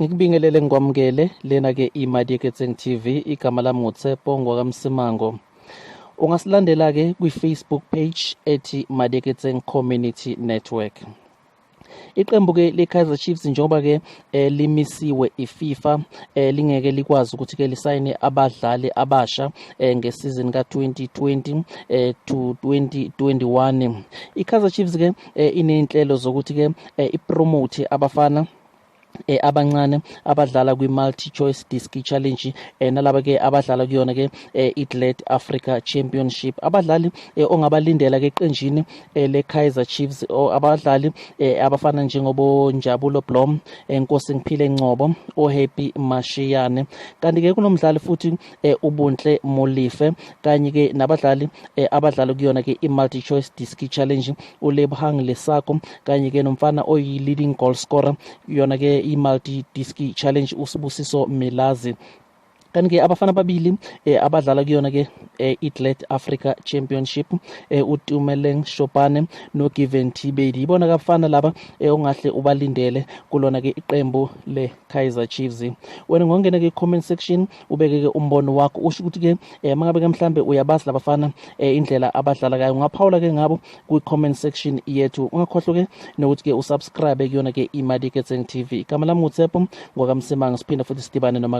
Ngikubingelele ngikwamukele lena ke iMadiketseng TV, igama lami nguTshepo ngwakamsimango. Ungasilandela ke kwi-Facebook page ethi Madiketseng Community Network. Iqembu ke leKaizer Chiefs njengoba ke limisiwe iFIFA lingeke likwazi ukuthi ke lisayine abadlali abasha ngesizini ka2020 to 2021. iKaizer Chiefs ke inenhlelo zokuthi ke ipromote abafana abancane abadlala kwi-multi choice disc challenge nalaba ke abadlala kuyona ke iGlad Africa Championship. Abadlali ongabalindela ke eqenjini leKaizer Chiefs abadlali abafana njengobo Njabulo Blom, Nkosi Ngiphile Ngcobo, oHappy Mashiyane, kanti ke kunomdlali futhi uBunhle Molife, kanye ke nabadlali abadlala kuyona ke i-multi choice disc challenge uLebhang Lesako, kanye ke nomfana oyi-leading goal scorer yona ke i-multi disc challenge uSibusiso Milazi. Kanti ke abafana ababili abadlala kuyona ke iGlad Africa Championship uTumeleng Shopane noGiven Tibedi, ibona kabafana laba ongahle ubalindele kulona ke iqembu leKaizer Chiefs. Wena ngongena ke comment section ubeke ke umbono wakho, usho ukuthi ke mangabe ke mhlambe uyabazi labafana indlela abadlala ngayo, ungaphawula ke ngabo ku-comment section yethu. Ungakhohlwa ke nokuthi ke usubscribe kuyona ke iMadiketseng TV. Igama lami nguTshepo ngwakamsimango, siphinda futhi sidibane noma